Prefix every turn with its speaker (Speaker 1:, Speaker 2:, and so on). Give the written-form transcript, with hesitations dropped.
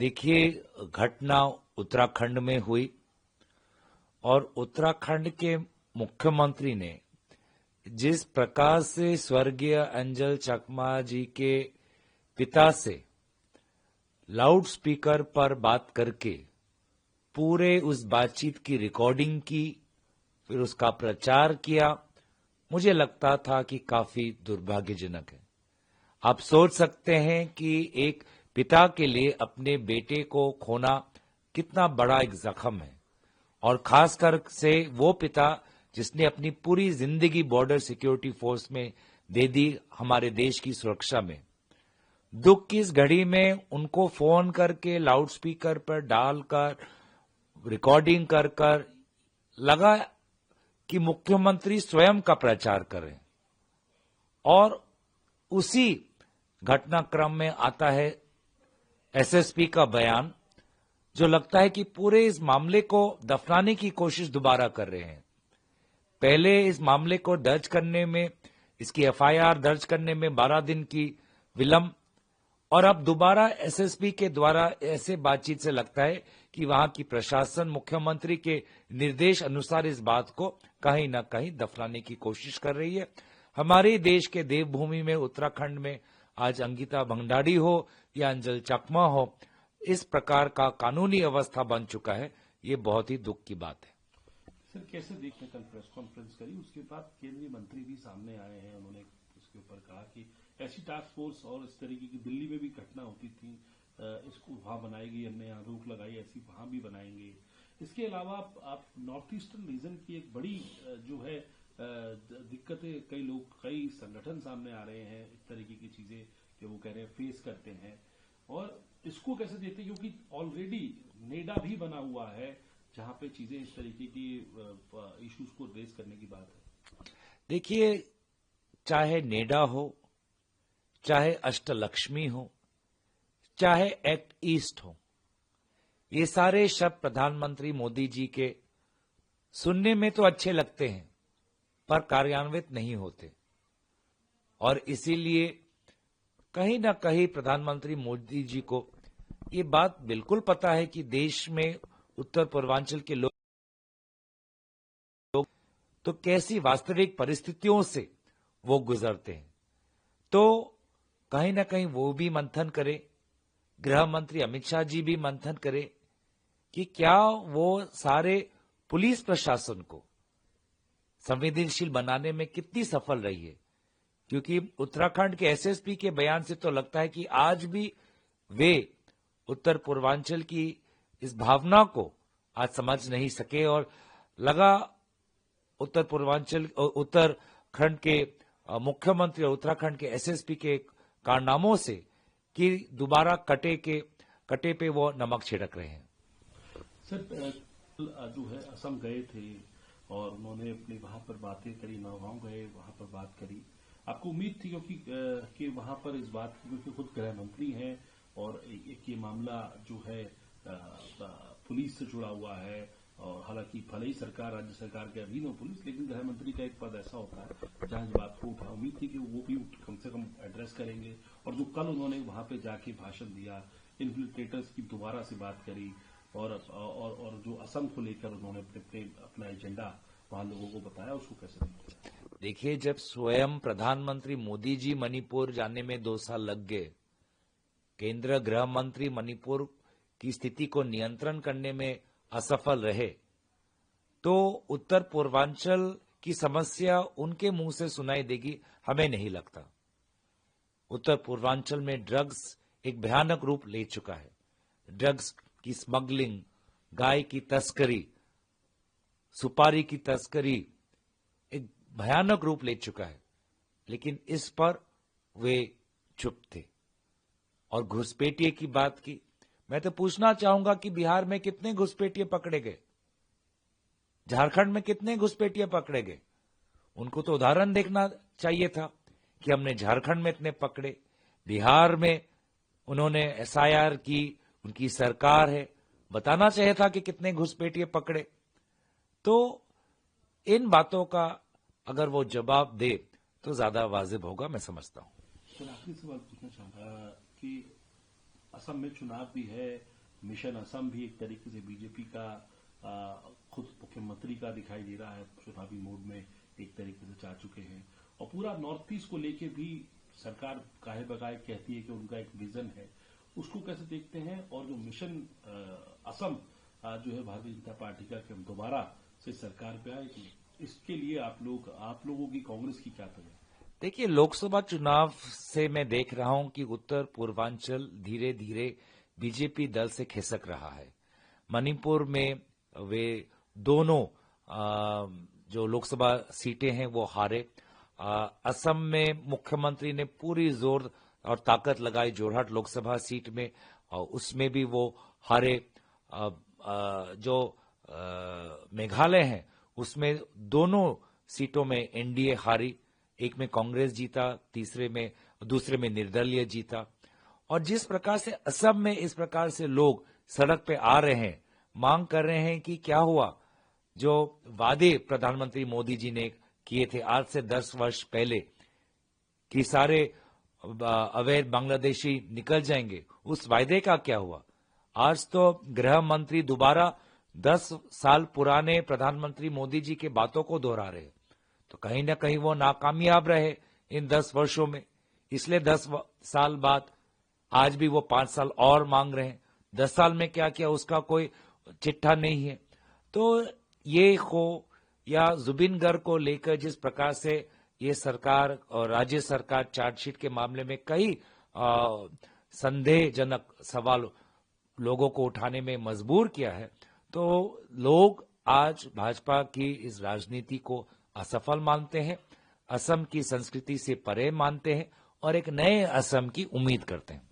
Speaker 1: देखिए, घटना उत्तराखंड में हुई और उत्तराखंड के मुख्यमंत्री ने जिस प्रकार से स्वर्गीय अंजल चकमा जी के पिता से लाउड स्पीकर पर बात करके पूरे उस बातचीत की रिकॉर्डिंग की, फिर उसका प्रचार किया, मुझे लगता था कि काफी दुर्भाग्यजनक है। आप सोच सकते हैं कि एक पिता के लिए अपने बेटे को खोना कितना बड़ा एक जख्म है, और खासकर से वो पिता जिसने अपनी पूरी जिंदगी बॉर्डर सिक्योरिटी फोर्स में दे दी हमारे देश की सुरक्षा में। दुख की इस घड़ी में उनको फोन करके लाउड स्पीकर पर डालकर रिकॉर्डिंग कर कर लगा कि मुख्यमंत्री स्वयं का प्रचार करें, और उसी घटनाक्रम में आता है एसएसपी का बयान, जो लगता है कि पूरे इस मामले को दफनाने की कोशिश दोबारा कर रहे हैं। पहले इस मामले को दर्ज करने में, इसकी एफआईआर दर्ज करने में 12 दिन की विलंब, और अब दोबारा एसएसपी के द्वारा ऐसे बातचीत से लगता है कि वहां की प्रशासन मुख्यमंत्री के निर्देश अनुसार इस बात को कहीं न कहीं दफनाने की कोशिश कर रही है। हमारे देश के देवभूमि में उत्तराखंड में आज अंकिता भंडारी हो या अंजल चकमा हो, इस प्रकार का कानूनी अवस्था बन चुका है। ये बहुत ही दुख की बात है।
Speaker 2: सर, कैसे देखते कल प्रेस कॉन्फ्रेंस करी, उसके बाद केंद्रीय मंत्री भी सामने आए हैं। उन्होंने उसके ऊपर कहा कि ऐसी टास्क फोर्स और इस तरीके की दिल्ली में भी घटना होती थी, इसको वहां बनाएगी, हमने यहाँ रोक लगाई, ऐसी वहां भी बनाएंगे। इसके अलावा आप नॉर्थ ईस्टर्न रीजन की एक बड़ी जो है दिक्कतें, कई संगठन सामने आ रहे हैं, इस तरीके की चीजें जो वो कह रहे हैं फेस करते हैं, और इसको कैसे देते, क्योंकि ऑलरेडी नेडा भी बना हुआ है जहां पे चीजें इस तरीके की इश्यूज को रेज करने की बात है।
Speaker 1: देखिए, चाहे नेडा हो, चाहे अष्टलक्ष्मी हो, चाहे एक्ट ईस्ट हो, ये सारे शब्द प्रधानमंत्री मोदी जी के सुनने में तो अच्छे लगते हैं पर कार्यान्वित नहीं होते, और इसीलिए कहीं ना कहीं प्रधानमंत्री मोदी जी को ये बात बिल्कुल पता है कि देश में उत्तर पूर्वांचल के लोग तो कैसी वास्तविक परिस्थितियों से वो गुजरते हैं। तो कहीं ना कहीं वो भी मंथन करे, गृह मंत्री अमित शाह जी भी मंथन करे कि क्या वो सारे पुलिस प्रशासन को संवेदनशील बनाने में कितनी सफल रही है। क्योंकि उत्तराखंड के एसएसपी के बयान से तो लगता है कि आज भी वे उत्तर पूर्वांचल की इस भावना को आज समझ नहीं सके, और लगा उत्तराखंड के मुख्यमंत्री और उत्तराखंड के एसएसपी के कारनामों से कि दोबारा कटे पे वो नमक छिड़क रहे हैं।
Speaker 2: सर, जो है असम गए थे और उन्होंने अपनी वहां पर बातें करी, नौगांव गए, वहां पर बात करी। आपको उम्मीद थी कि वहां पर इस बात की, क्योंकि खुद गृह मंत्री हैं और एक ये मामला जो है पुलिस से जुड़ा हुआ है, और हालांकि भले ही सरकार राज्य सरकार के अधीन हो पुलिस, लेकिन गृह मंत्री का एक पद ऐसा होता है जहां इस बात को उठा, उम्मीद थी कि वो भी कम से कम एड्रेस करेंगे। और जो कल उन्होंने वहां पे जाके भाषण दिया, इन्फ्लिट्रेटर्स की दोबारा से बात करी, और जो असम को लेकर उन्होंने अपना एजेंडा वहां लोगों को बताया, उसको कैसे देखते हैं?
Speaker 1: देखिए, जब स्वयं प्रधानमंत्री मोदी जी मणिपुर जाने में 2 साल लग गए, केंद्र गृह मंत्री मणिपुर की स्थिति को नियंत्रण करने में असफल रहे, तो उत्तर पूर्वांचल की समस्या उनके मुंह से सुनाई देगी, हमें नहीं लगता। उत्तर पूर्वांचल में ड्रग्स एक भयानक रूप ले चुका है। ड्रग्स की स्मगलिंग, गाय की तस्करी, सुपारी की तस्करी एक भयानक रूप ले चुका है, लेकिन इस पर वे चुप थे। और घुसपैठिए की बात की, मैं तो पूछना चाहूंगा कि बिहार में कितने घुसपैठिए पकड़े गए, झारखंड में कितने घुसपैठिए पकड़े गए। उनको तो उदाहरण देखना चाहिए था कि हमने झारखंड में इतने पकड़े, बिहार में उन्होंने एसआईआर की, उनकी सरकार है, बताना चाहिए था कि कितने घुसपैठिए पकड़े। तो इन बातों का अगर वो जवाब दे तो ज्यादा वाजिब होगा, मैं समझता हूं।
Speaker 2: सर, आखिरी सवाल पूछना चाहूंगा कि असम में चुनाव भी है, मिशन असम भी एक तरीके से बीजेपी का खुद मुख्यमंत्री का दिखाई दे रहा है, चुनावी मोड में एक तरीके से जा चुके हैं। और पूरा नॉर्थ ईस्ट को लेके भी सरकार काहे बगाए कहती है कि उनका एक विजन है, उसको कैसे देखते हैं? और जो मिशन असम जो है भारतीय जनता पार्टी का कि हम दोबारा से सरकार पे आए, इसके लिए आप लोगों की, कांग्रेस की क्या तरह?
Speaker 1: देखिए, लोकसभा चुनाव से मैं देख रहा हूं कि उत्तर पूर्वांचल धीरे धीरे बीजेपी दल से खिसक रहा है। मणिपुर में वे दोनों जो लोकसभा सीटें हैं वो हारे। असम में मुख्यमंत्री ने पूरी जोर और ताकत लगाई जोरहाट लोकसभा सीट में, और उसमें भी वो हारे। जो मेघालय है उसमें दोनों सीटों में एनडीए हारी, एक में कांग्रेस जीता, दूसरे में निर्दलीय जीता। और जिस प्रकार से असम में इस प्रकार से लोग सड़क पे आ रहे हैं, मांग कर रहे हैं कि क्या हुआ, जो वादे प्रधानमंत्री मोदी जी ने किए थे आज से 10 वर्ष पहले कि सारे अवैध बांग्लादेशी निकल जाएंगे, उस वायदे का क्या हुआ? आज तो गृह मंत्री दोबारा 10 साल पुराने प्रधानमंत्री मोदी जी के बातों को दोहरा रहे हैं। तो कहीं ना कहीं वो नाकामयाब रहे इन 10 वर्षों में, इसलिए 10 साल बाद आज भी वो 5 साल और मांग रहे हैं। 10 साल में क्या किया उसका कोई चिट्ठा नहीं है। तो ये हो या जुबिन गर्ग को लेकर जिस प्रकार से ये सरकार और राज्य सरकार चार्जशीट के मामले में कई संदेहजनक सवाल लोगों को उठाने में मजबूर किया है, तो लोग आज भाजपा की इस राजनीति को असफल मानते हैं, असम की संस्कृति से परे मानते हैं और एक नए असम की उम्मीद करते हैं।